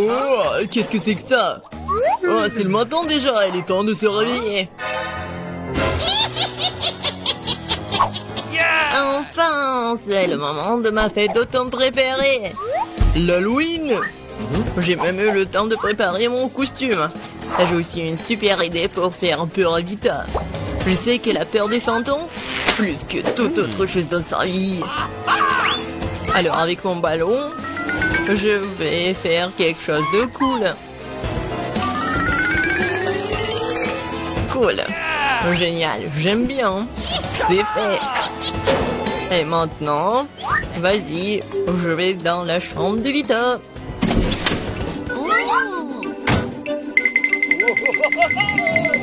Oh, qu'est-ce que c'est que ça? Oh, c'est le matin déjà, il est temps de se réveiller. Enfin, c'est le moment de ma fête d'automne préférée. L'Halloween. J'ai même eu le temps de préparer mon costume. J'ai aussi une super idée pour faire peur à Vita. Je sais qu'elle a peur des fantômes, plus que toute autre chose dans sa vie. Alors avec mon ballon, je vais faire quelque chose de cool. Cool. Génial, j'aime bien. C'est fait. Et maintenant, vas-y, je vais dans la chambre de Vita.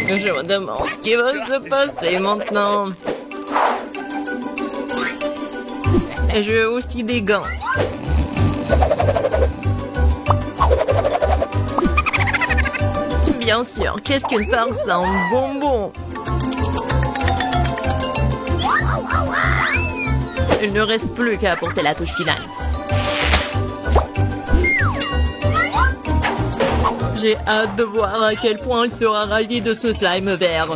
Je me demande ce qui va se passer maintenant. Et j'ai aussi des gants. Bien sûr, qu'est-ce qu'une farce en bonbons? Il ne reste plus qu'à apporter la touche finale. J'ai hâte de voir à quel point il sera ravi de ce slime vert.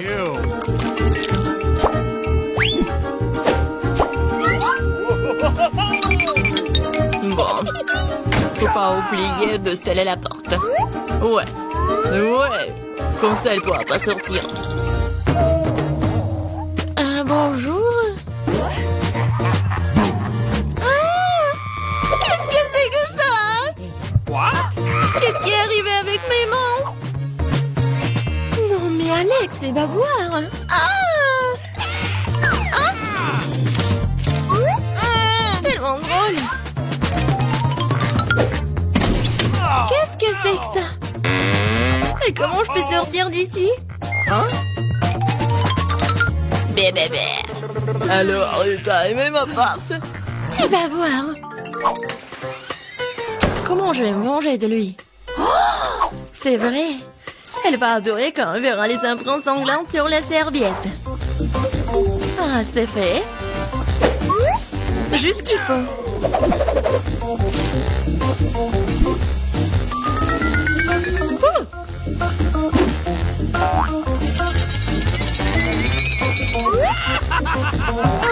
Bon, faut pas oublier de sceller la porte. Ouais, comme ça elle pourra pas sortir. Bonjour. Qu'est-ce que c'est que ça? Qu'est-ce qui est arrivé avec mes mains? Non mais Alex, elle va voir. Tellement drôle. Qu'est-ce que c'est que ça? Et comment je peux sortir d'ici? Bébé. Alors, t'as aimé ma farce? Tu vas voir. Comment je vais me venger de lui? Oh, c'est vrai. Elle va adorer quand elle verra les empreintes sanglantes sur la serviette. Ah, c'est fait. Juste ce qu'il faut.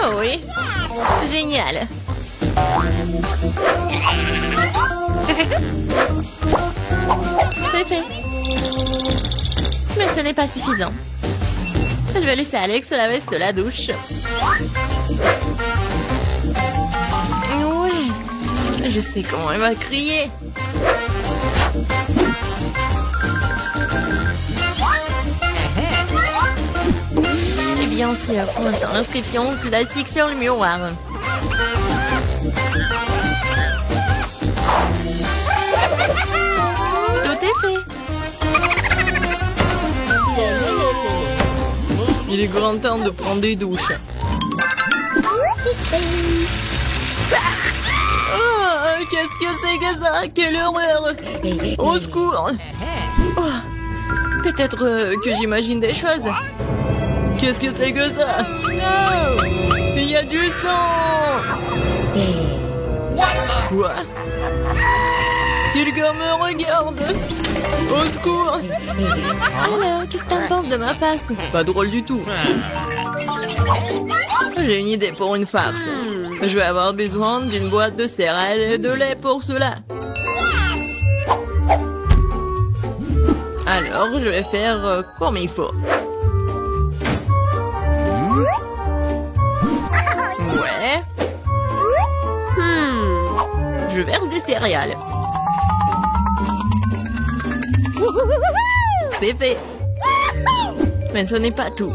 Oh oui, génial. C'est fait. Mais ce n'est pas suffisant. Je vais laisser Alex se laver sous la douche. Oui, je sais comment elle va crier. Et bien sûr, concernant l'inscription classique sur le miroir. Tout est fait. Il est grand temps de prendre des douches. Oh, qu'est-ce que c'est que ça? Quelle horreur! Au secours! Oh, peut-être que j'imagine des choses. Qu'est-ce que c'est que ça? Il y a du sang! Quoi? Quelqu'un me regarde! Au secours! Alors, qu'est-ce que t'en penses de ma face? Pas drôle du tout. J'ai une idée pour une farce. Je vais avoir besoin d'une boîte de céréales et de lait pour cela. Alors, je vais faire comme il faut. Ouais. Je verse des céréales. C'est fait. Mais ce n'est pas tout.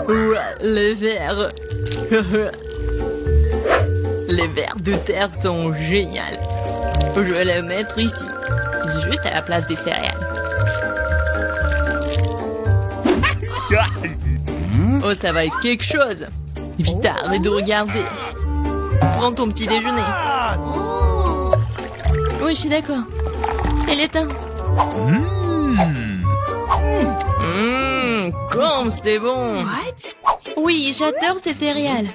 Ouais, les vers. Les vers de terre sont géniaux. Je vais les mettre ici, juste à la place des céréales. Oh, ça va être quelque chose. Vite, arrête de regarder. Prends ton petit déjeuner. Oui, je suis d'accord. Elle est temps. Comme c'est bon. Oui, j'adore ces céréales.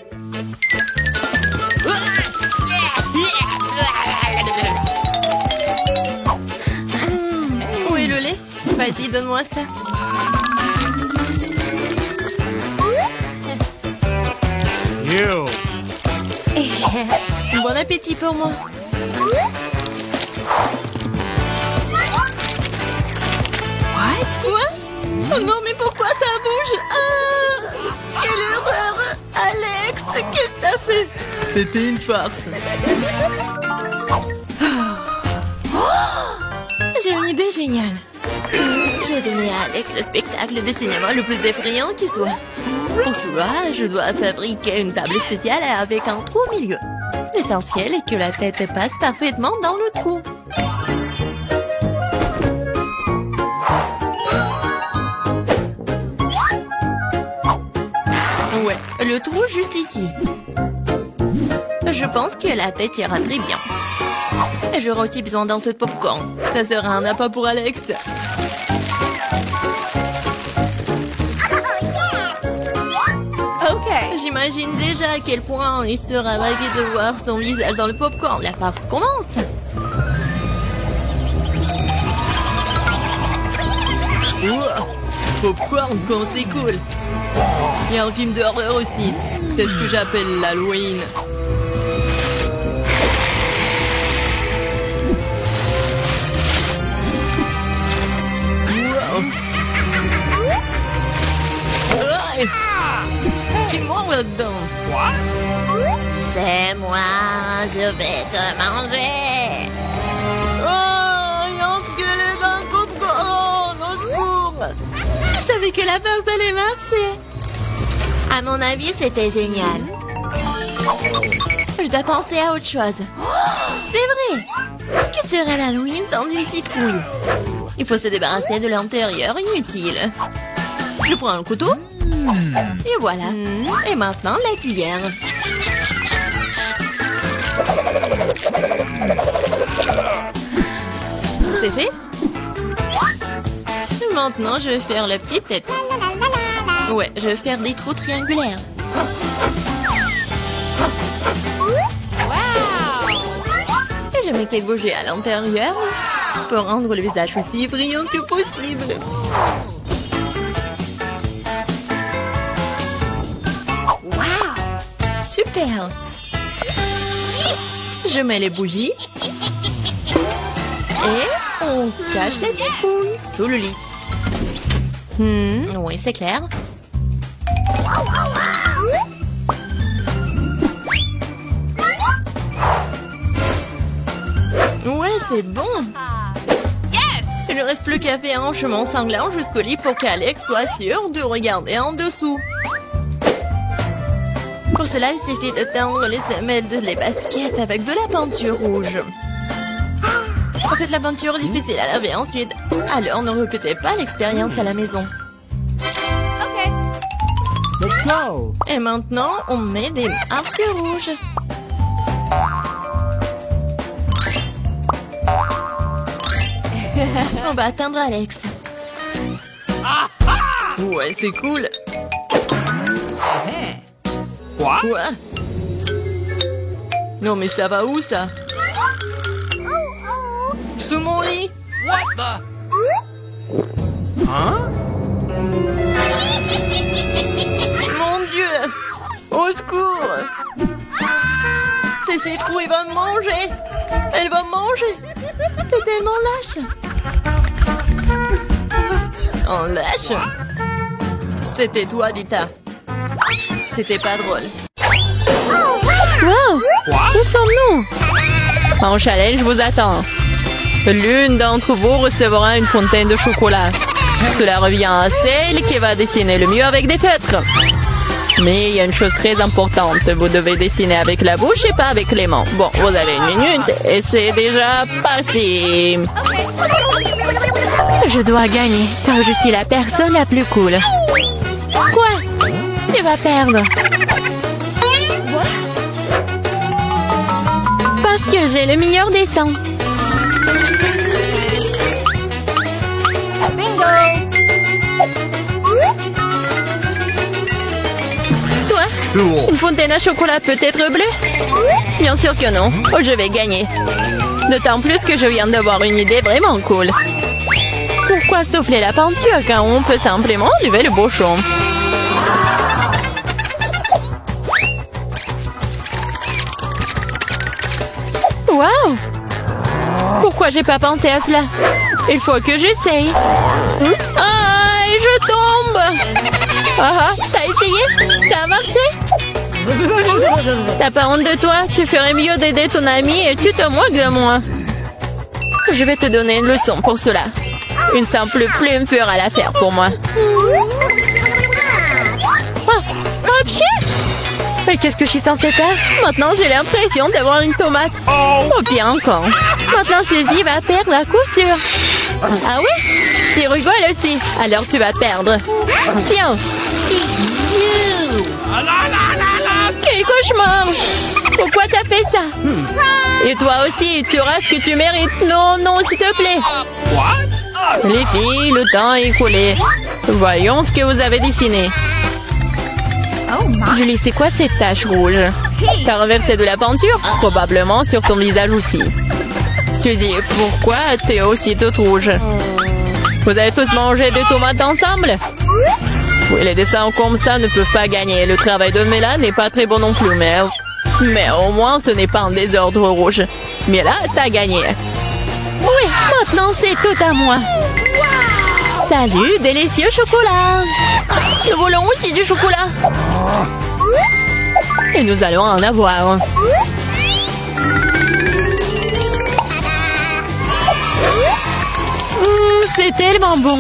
Vas-y, donne-moi ça. Bon appétit pour moi. Quoi? Oh non, mais pourquoi ça bouge? Ah, quelle erreur! Alex, qu'est-ce que t'as fait? C'était une farce. J'ai une idée géniale. Je vais donner à Alex le spectacle de cinéma le plus effrayant qui soit. Pour cela, je dois fabriquer une table spéciale avec un trou au milieu. L'essentiel est que la tête passe parfaitement dans le trou. Ouais, le trou juste ici. Je pense que la tête ira très bien. Et j'aurai aussi besoin d'un seau de popcorn. Ça sera un appât pour Alex. J'imagine déjà à quel point il sera ravi de voir son visage dans le popcorn. La farce commence. Wow, popcorn quand c'est cool. Il y a un film d'horreur aussi. C'est ce que j'appelle l'Halloween. Wow. Ouais. Qui mord là-dedans? C'est moi, je vais te manger. Oh, il y a un squelette dans le popcorn, au secours. Je savais que la farce allait marcher. À mon avis, c'était génial. Je dois penser à autre chose. C'est vrai. Que serait l'Halloween sans une citrouille? Il faut se débarrasser de l'intérieur inutile. Je prends un couteau. Et voilà. Et maintenant, la cuillère. C'est fait. Maintenant, je vais faire la petite tête. Ouais, je vais faire des trous triangulaires. Et je mets quelques bougies à l'intérieur pour rendre le visage aussi brillant que possible. Super! Je mets les bougies. Et on cache la citrouille sous le lit. Oui, c'est clair. Ouais, c'est bon. Il ne reste plus qu'à faire un chemin sanglant jusqu'au lit pour qu'Alex soit sûr de regarder en dessous. Pour cela, il suffit de teindre les semelles de les baskets avec de la peinture rouge. En fait, la peinture est difficile à laver ensuite. Alors, ne répétez pas l'expérience à la maison. Ok. Let's go. Et maintenant, on met des marques rouges. On va atteindre Alex. Ouais, c'est cool. Quoi? Quoi? Non, mais ça va où, ça? Sous mon lit? What the? Hein? Mon Dieu! Au secours! C'est ces trous, il va me manger! Elle va me manger! T'es tellement lâche! En lâche? C'était toi, Vita. C'était pas drôle. Wow! Où sommes-nous? En challenge, je vous attends. L'une d'entre vous recevra une fontaine de chocolat. Cela revient à celle qui va dessiner le mieux avec des feutres. Mais il y a une chose très importante. Vous devez dessiner avec la bouche et pas avec les mains. Bon, vous avez 1 minute et c'est déjà parti. Je dois gagner car je suis la personne la plus cool. Quoi? Tu vas perdre. Parce que j'ai le meilleur dessin. Bingo! Toi? Une fontaine à chocolat peut être bleue? Bien sûr que non. Oh, je vais gagner. D'autant plus que je viens d'avoir une idée vraiment cool. Pourquoi souffler la peinture quand on peut simplement lever le bouchon? Wow! Pourquoi j'ai pas pensé à cela? Il faut que j'essaye. Ah, et je tombe! Ah, t'as essayé? Ça a marché? T'as pas honte de toi? Tu ferais mieux d'aider ton ami et tu te moques de moi. Je vais te donner une leçon pour cela. Une simple plume fera l'affaire pour moi. Ah, hop, mais qu'est-ce que je suis censée faire? Maintenant, j'ai l'impression d'avoir une tomate. Oh, bien encore. Maintenant, Suzy va perdre la couture. Ah oui? Tu rigoles aussi. Alors, tu vas perdre. Tiens. Quel cauchemar! Pourquoi t'as fait ça? Et toi aussi, tu auras ce que tu mérites. Non, non, s'il te plaît. Les filles, le temps est écoulé. Voyons ce que vous avez dessiné. Julie, c'est quoi cette tache rouge? T'as renversé de la peinture? Probablement sur ton visage aussi. Suzy, pourquoi t'es aussi toute rouge? Vous avez tous mangé des tomates ensemble? Oui, les dessins comme ça ne peuvent pas gagner. Le travail de Mela n'est pas très bon non plus, mais au moins ce n'est pas un désordre rouge. Mais là, t'as gagné. Oui, maintenant c'est tout à moi. Salut, délicieux chocolat. Nous voulons aussi du chocolat. Et nous allons en avoir. C'est tellement bon.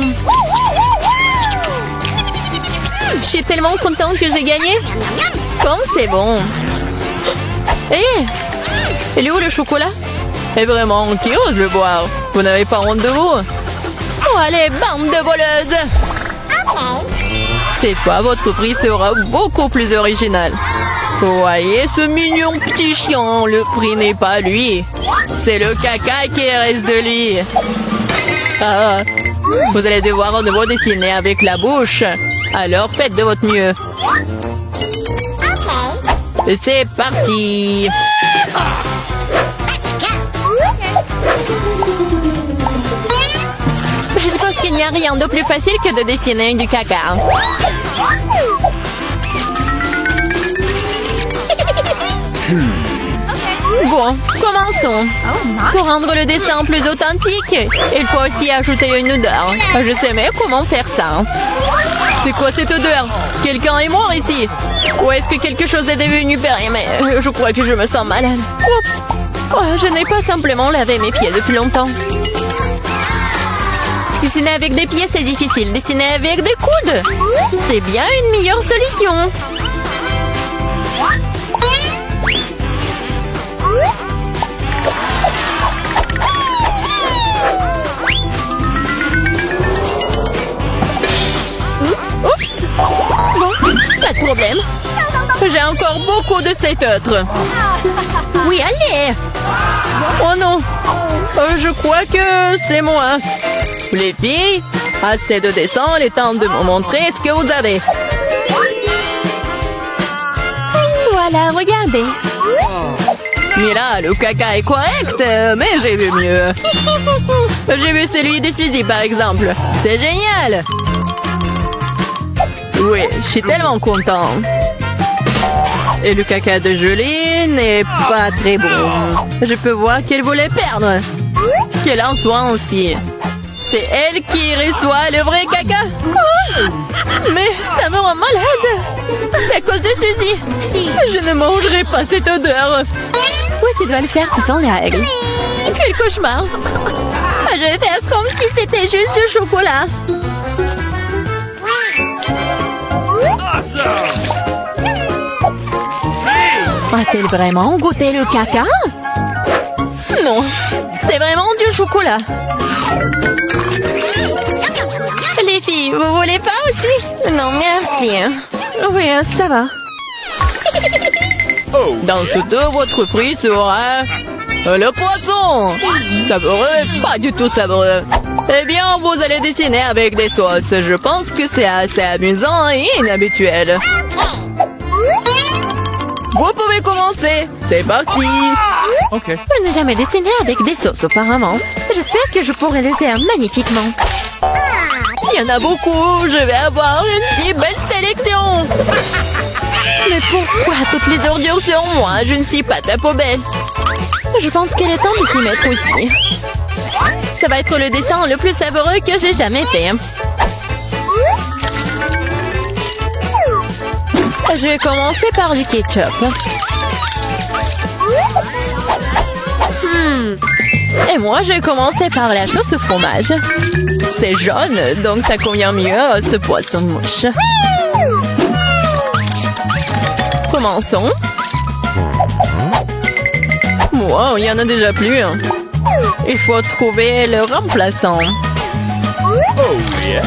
Je suis tellement contente que j'ai gagné. Comme c'est bon. Il est où le chocolat? Et vraiment, qui ose le boire? Vous n'avez pas honte de vous? Oh, allez, bande de voleuses! Cette fois, votre prix sera beaucoup plus original. Voyez ce mignon petit chien, le prix n'est pas lui. C'est le caca qui reste de lui. Ah, vous allez devoir de nouveau dessiner avec la bouche. Alors faites de votre mieux. Et c'est parti. Je suppose qu'il n'y a rien de plus facile que de dessiner du caca. Bon, commençons. Pour rendre le dessin plus authentique, il faut aussi ajouter une odeur. Je sais mais comment faire ça. C'est quoi cette odeur? Quelqu'un est mort ici? Ou est-ce que quelque chose est devenu périmé? Je crois que je me sens malade. Oups! Oh, je n'ai pas simplement lavé mes pieds depuis longtemps. Dessiner avec des pieds, c'est difficile. Dessiner avec des coudes, c'est bien une meilleure solution. Oups! Bon, pas de problème. J'ai encore beaucoup de ces feutres. Oui, allez! Oh non! Je crois que c'est moi. Les filles, assez de dessin, il est temps de me montrer ce que vous avez. Voilà, regardez. Mais là, le caca est correct, mais j'ai vu mieux. J'ai vu celui de Suzy, par exemple. C'est génial! Oui, je suis tellement content. Et le caca de Julie n'est pas très bon. Je peux voir qu'elle voulait perdre. Qu'elle en soit aussi. C'est elle qui reçoit le vrai caca. Quoi? Mais ça me rend malade. C'est à cause de Suzy. Je ne mangerai pas cette odeur. Oui, tu dois le faire, ce sont les règles. Quel cauchemar. Je vais faire comme si c'était juste du chocolat. A-t-elle vraiment goûté le caca? Non, c'est vraiment du chocolat. Les filles, vous voulez pas aussi? Non, merci. Oui, ça va. Dans ce tour, votre prix sera le poisson. Savoureux, pas du tout savoureux. Eh bien, vous allez dessiner avec des sauces. Je pense que c'est assez amusant et inhabituel. Vous pouvez commencer. C'est parti. Ok. Je n'ai jamais dessiné avec des sauces auparavant. J'espère que je pourrai le faire magnifiquement. Il y en a beaucoup. Je vais avoir une si belle sélection. Mais pourquoi toutes les ordures sur moi? Je ne suis pas de la poubelle. Je pense qu'il est temps de s'y mettre aussi. Ça va être le dessin le plus savoureux que j'ai jamais fait. Je vais commencer par du ketchup. Et moi, je vais commencer par la sauce au fromage. C'est jaune, donc ça convient mieux à ce poisson de mouche. Commençons. Wow, il y en a déjà plus. Il faut trouver le remplaçant. Oh, yeah.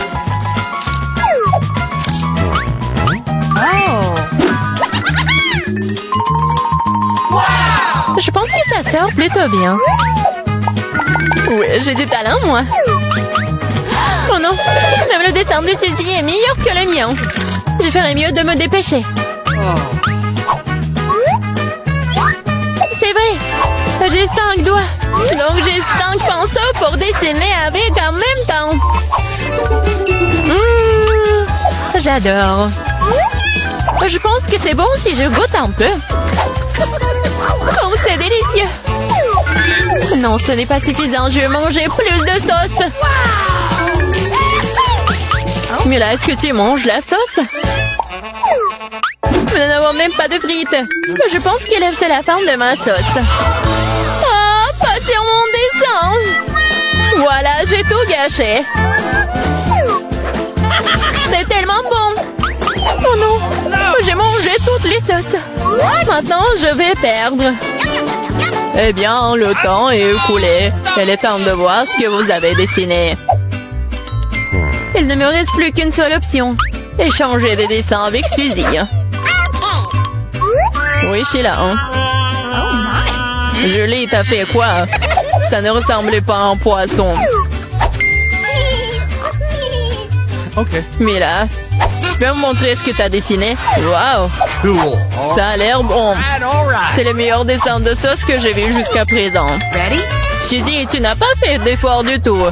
Je pense que ça sort plutôt bien. Oui, j'ai du talent, moi. Oh non, même le dessin de Suzy est meilleur que le mien. Je ferais mieux de me dépêcher. C'est vrai, j'ai 5 doigts. Donc j'ai 5 pinceaux pour dessiner avec en même temps. J'adore. Je pense que c'est bon si je goûte un peu. Oh, c'est délicieux! Non, ce n'est pas suffisant. Je vais manger plus de sauce. Mais là, est-ce que tu manges la sauce? Nous n'avons même pas de frites. Je pense que c'est la fin de ma sauce. Oh, pas sur mon dessin! Voilà, j'ai tout gâché. C'est tellement bon! Oh non! J'ai mangé toutes les sauces. Maintenant, je vais perdre. Eh bien, le temps est écoulé. Il est temps de voir ce que vous avez dessiné. Il ne me reste plus qu'une seule option. Échanger des dessins avec Suzy. Oui, Sheila. Julie, t'as fait quoi? Ça ne ressemblait pas à un poisson. Ok. Mila, tu peux me montrer ce que t'as dessiné? Wow! Cool. Ça a l'air bon. C'est le meilleur dessin de sauce que j'ai vu jusqu'à présent. Suzy, tu n'as pas fait d'effort du tout.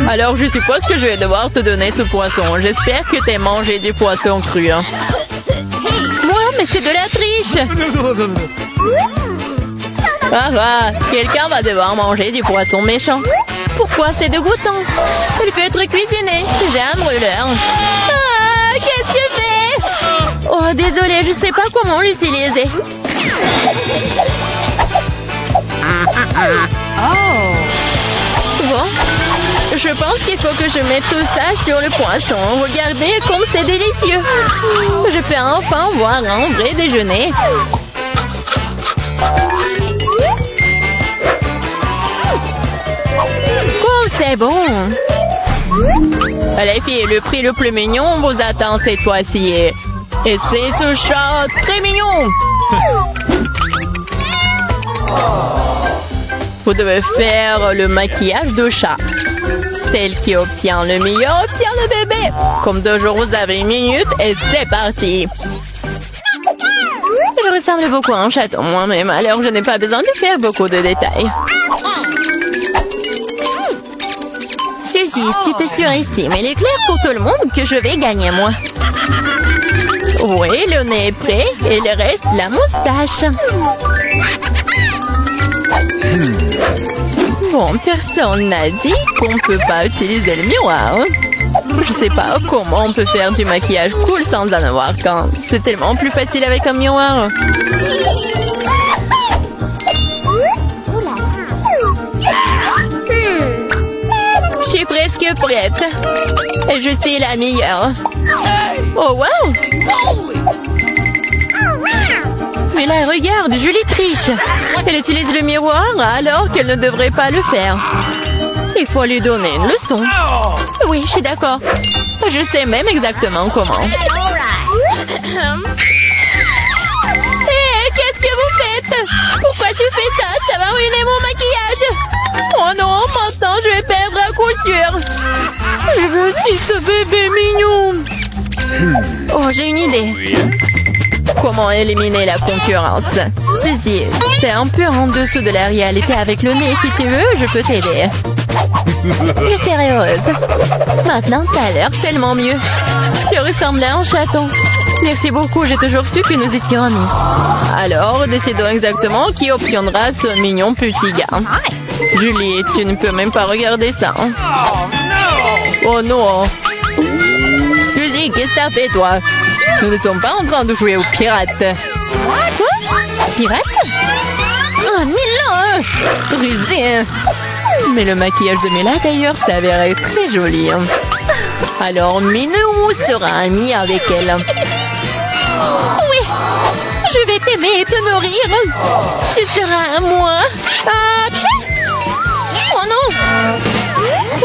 Alors, je suppose que je vais devoir te donner ce poisson. J'espère que t'as mangé du poisson cru. Moi, mais c'est de la triche! Ah, quelqu'un va devoir manger du poisson méchant. Pourquoi c'est dégoûtant? Il peut être cuisiné. J'ai un brûleur. Ah, qu'est-ce que tu fais? Oh, désolé, je sais pas comment l'utiliser. Bon, je pense qu'il faut que je mette tout ça sur le poisson. Regardez comme c'est délicieux. Je peux enfin voir un vrai déjeuner. C'est bon. Les filles, le prix le plus mignon vous attend cette fois-ci. Et c'est ce chat très mignon. Vous devez faire le maquillage de chat. Celle qui obtient le meilleur obtient le bébé. Comme toujours, vous avez 1 minute et c'est parti. Je ressemble beaucoup à un chaton moi-même, alors je n'ai pas besoin de faire beaucoup de détails. Suzy, tu te surestimes. Il est clair pour tout le monde que je vais gagner, moi. Oui, le nez est prêt et le reste, la moustache. Bon, personne n'a dit qu'on ne peut pas utiliser le miroir. Je sais pas comment on peut faire du maquillage cool sans en avoir qu'un. C'est tellement plus facile avec un miroir. Je suis presque prête. Et je suis la meilleure. Oh, wow! Mais là, regarde, Julie triche. Elle utilise le miroir alors qu'elle ne devrait pas le faire. Il faut lui donner une leçon. Oui, je suis d'accord. Je sais même exactement comment. Hé, qu'est-ce que vous faites? Pourquoi tu fais ça? Ça va ruiner mon maquillage. Oh non, maintenant je vais perdre à coup sûr. Je veux aussi ce bébé mignon. Oh, j'ai une idée. Comment éliminer la concurrence? Suzy, t'es un peu en dessous de la réalité avec le nez. Si tu veux, je peux t'aider. Je serai heureuse. Maintenant, t'as l'air tellement mieux. Tu ressembles à un chaton. Merci beaucoup, j'ai toujours su que nous étions amis. Alors, décidons exactement qui obtiendra ce mignon petit gars. Julie, tu ne peux même pas regarder ça. Oh non. Suzy, qu'est-ce que t'as fait, toi? Nous ne sommes pas en train de jouer aux pirates. Quoi? Pirates? Oh, Mila! Rusé! Mais le maquillage de Mila, d'ailleurs, s'avérait très joli. Alors, Minou sera ami avec elle. Oui! Je vais t'aimer et te nourrir. Tu seras à moi. Ah, oh non!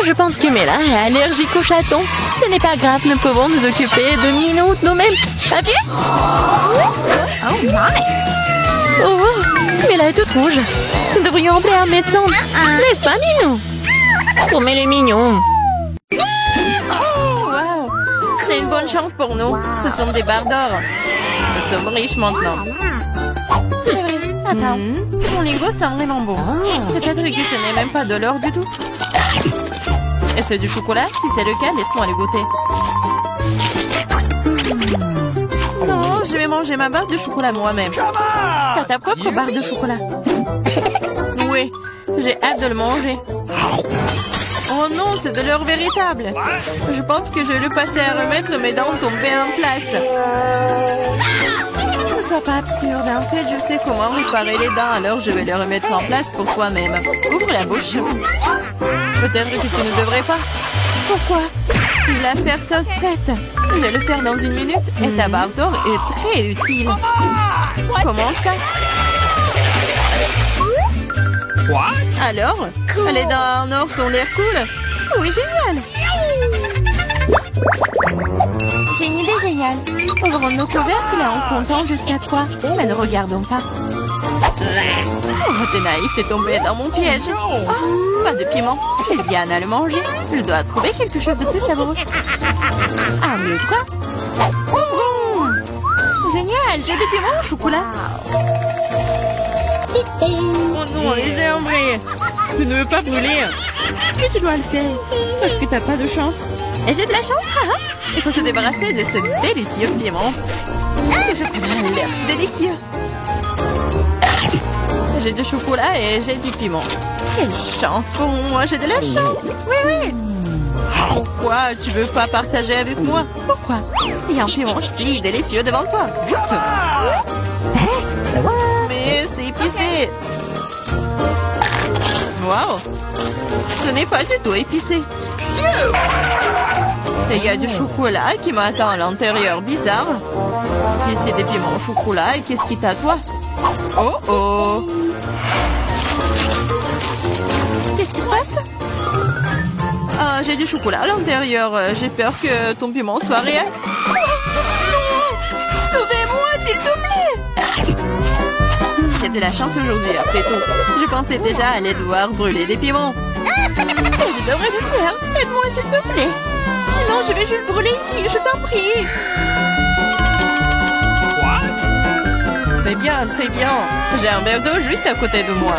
Je pense que Mila est allergique aux chatons. Ce n'est pas grave, nous pouvons nous occuper de Minou nous-mêmes. Ah, pied? Oh my! Oh, Mila est toute rouge. Nous devrions appeler un médecin. N'est-ce pas, Minou? Oh, mais les mignons. Oh, wow! C'est une bonne chance pour nous. Ce sont des barres d'or. Nous sommes riches maintenant. C'est vrai. Attends. Mon lingot sent vraiment bon. Peut-être que ce n'est même pas de l'or du tout. Est-ce du chocolat? Si c'est le cas, laisse-moi le goûter. Non, je vais manger ma barre de chocolat moi-même. T'as ta propre barre de chocolat. Oui, j'ai hâte de le manger. Oh non, c'est de l'or véritable. Je pense que je vais le passer à remettre mes dents tombées en place. Ne sois pas absurde. En fait, je sais comment réparer les dents, alors je vais les remettre en place pour toi-même. Ouvre la bouche. Peut-être que tu ne devrais pas. Pourquoi? La faire sauce prête. Je vais le faire dans 1 minute et ta barre d'or est très utile. Comment ça? Alors, les dents en or sont l'air cool? Oui, génial. J'ai une idée géniale. Ouvrons nos couvercles en comptant jusqu'à 3. Mais ne regardons pas. Oh, t'es naïf, t'es tombé dans mon piège. Oh, pas de piment. Et Diane a le manger. Je dois trouver quelque chose de plus savoureux. 1, 2, 3. Ouvrons. Génial, j'ai des piments au chocolat. Oh non, j'ai embrayé. Tu ne veux pas brûler. Mais tu dois le faire. Parce que t'as pas de chance. Et j'ai de la chance. Il faut se débarrasser de ce délicieux piment. Ce chocolat a l'air délicieux. J'ai du chocolat et j'ai du piment. Quelle chance pour moi, j'ai de la chance. Oui, oui. Pourquoi tu veux pas partager avec moi? Pourquoi? Il y a un piment si délicieux devant toi. Goûte. Mais c'est épicé. Wow. Ce n'est pas du tout épicé. Et il y a du chocolat qui m'attend à l'intérieur. Bizarre. Si c'est des piments au chocolat, qu'est-ce qui t'attend? Oh oh. Qu'est-ce qui se passe? Ah, j'ai du chocolat à l'intérieur. J'ai peur que ton piment soit réel. Oh, non! Sauvez-moi, s'il te plaît! J'ai de la chance aujourd'hui, après tout. Je pensais déjà aller devoir brûler des piments. Je devrais le faire. Aide-moi, s'il te plaît. Sinon, je vais juste brûler ici. Je t'en prie. Très bien, très bien. J'ai un verre d'eau juste à côté de moi.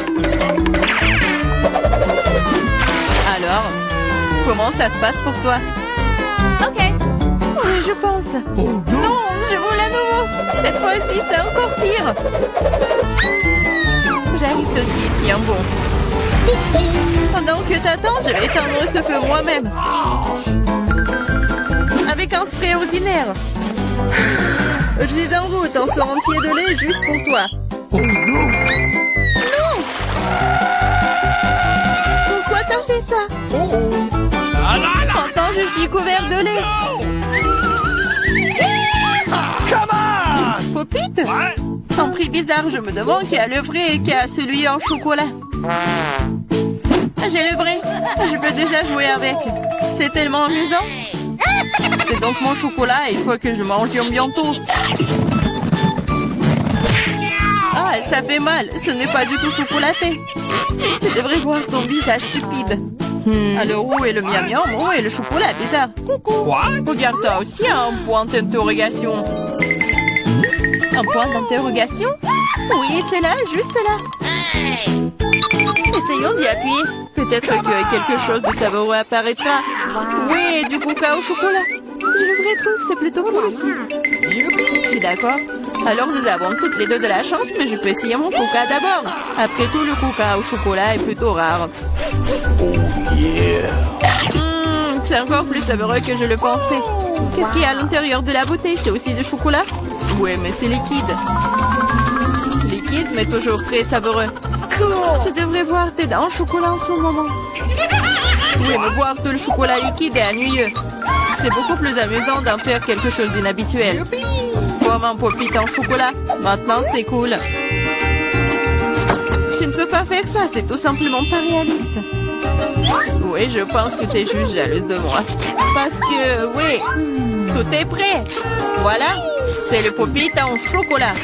Alors, comment ça se passe pour toi? Ok. Oui, je pense. Non, je brûle à nouveau. Cette fois-ci, c'est encore pire. J'arrive tout de suite, tiens bon. Pendant que t'attends, je vais éteindre ce feu moi-même. Avec un spray ordinaire. Je suis en route, un seau entier de lait juste pour toi. Oh non! Non! Pourquoi t'as fait ça? Pourtant, je suis couvert de lait. Popite? Un prix bizarre, je me demande qui a le vrai et qui a celui en chocolat. J'ai le vrai. Je peux déjà jouer avec. C'est tellement amusant. C'est donc mon chocolat et il faut que je mange bientôt. Ah, ça fait mal. Ce n'est pas du tout chocolaté. Tu devrais voir ton visage stupide. Alors où est le miam miam? Où est le chocolat bizarre? Regarde, toi aussi un point d'interrogation. Un point d'interrogation? Oui, c'est là, juste là. Essayons d'y appuyer. Peut-être que quelque chose de savoureux apparaîtra. Oui, du coca au chocolat. J'ai le vrai truc, c'est plutôt cool aussi. Je suis d'accord. Alors nous avons toutes les deux de la chance, mais je peux essayer mon coca d'abord. Après tout, le coca au chocolat est plutôt rare. C'est encore plus savoureux que je le pensais. Qu'est-ce qu'il y a à l'intérieur de la bouteille? C'est aussi du chocolat? Ouais, mais c'est liquide. Liquide, mais toujours très savoureux. Tu devrais voir tes dents en chocolat en ce moment. Oui, mais boire tout le chocolat liquide est ennuyeux. C'est beaucoup plus amusant d'en faire quelque chose d'inhabituel. Comme un pop-it en chocolat. Maintenant, c'est cool. Tu ne peux pas faire ça, c'est tout simplement pas réaliste. Oui, je pense que tu es juste jalouse de moi. Parce que, oui, tout est prêt. Voilà, c'est le pop-it en chocolat.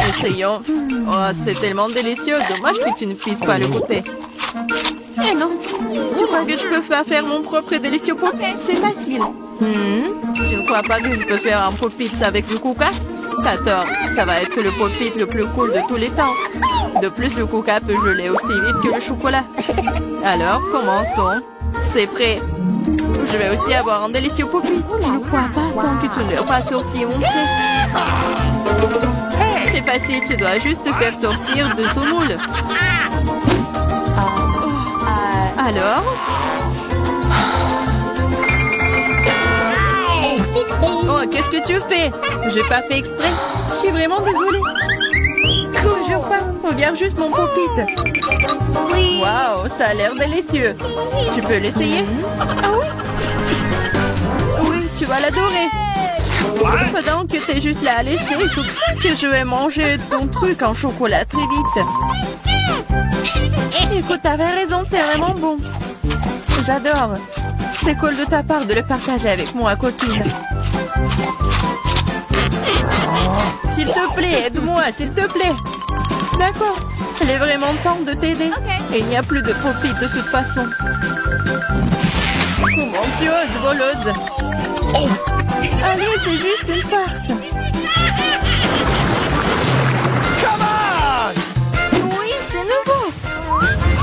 Essayons. Oh, c'est tellement délicieux. Dommage que tu ne puisses pas le goûter. Eh non, tu crois que je peux pas faire mon propre délicieux pop-it? C'est facile. Tu ne crois pas que je peux faire un pop-it avec du coca? T'as tort, ça va être le pop-it le plus cool de tous les temps. De plus, le coca peut geler aussi vite que le chocolat. Alors, commençons. C'est prêt. Je vais aussi avoir un délicieux pop-it. Je ne crois pas tant que tu ne l'as pas sorti, mon frère. C'est facile, tu dois juste te faire sortir de son moule. Alors? Oh, qu'est-ce que tu fais? J'ai pas fait exprès. Je suis vraiment désolée. Toujours pas. Regarde juste mon pop-it. Waouh, ça a l'air délicieux. Tu peux l'essayer? Ah oui? Oui, tu vas l'adorer. Pendant que t'es juste là à lécher, surtout que je vais manger ton truc en chocolat très vite. Écoute, t'avais raison, c'est vraiment bon. J'adore. C'est cool de ta part de le partager avec moi, copine. S'il te plaît, aide-moi, s'il te plaît. D'accord. Il est vraiment temps de t'aider. Et il n'y a plus de pop-it de toute façon. Comment tu oses, voleuse? Allez, c'est juste une farce. Oui, c'est nouveau.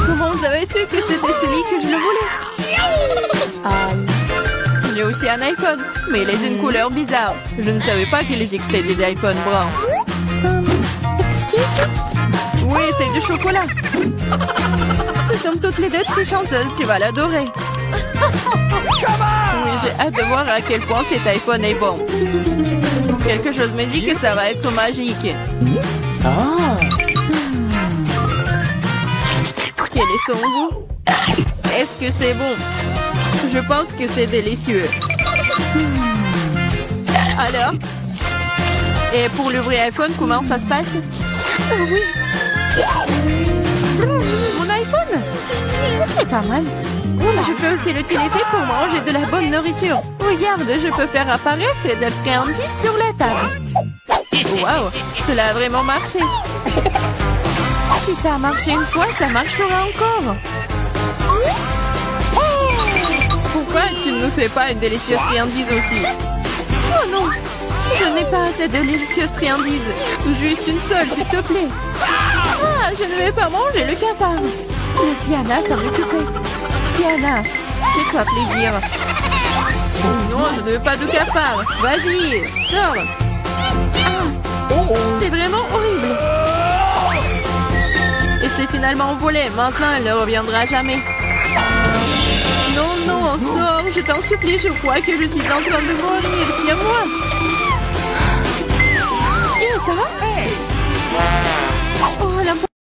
Comment vous avez su que c'était celui que je le voulais? J'ai aussi un iPhone, mais il est d'une couleur bizarre. Je ne savais pas qu'il existait des iPhones bruns. Oui, c'est du chocolat. Nous sommes toutes les deux très chanceuses, tu vas l'adorer. Oui, j'ai hâte de voir à quel point cet iPhone est bon. Quelque chose me dit que ça va être magique. Quel est son goût? Est-ce que c'est bon? Je pense que c'est délicieux. Alors? Et pour le vrai iPhone, comment ça se passe? Oh oui. Mon iPhone? C'est pas mal. Je peux aussi l'utiliser pour manger de la bonne nourriture. Regarde, je peux faire apparaître des friandises sur la table. Waouh, cela a vraiment marché. Si ça a marché une fois, ça marchera encore. Pourquoi tu ne me fais pas une délicieuse friandise aussi? Oh non, je n'ai pas assez de délicieuses friandises. Juste une seule, s'il te plaît. Ah, je ne vais pas manger le cafard. Laisse Diana s'en occuper. Diana, fais-toi plaisir. Non, je ne veux pas de cafard. Vas-y, sors. C'est vraiment horrible. Et c'est finalement volé. Maintenant, elle ne reviendra jamais. Non, non, sors. Je t'en supplie, je crois que je suis en train de mourir. Tiens-moi.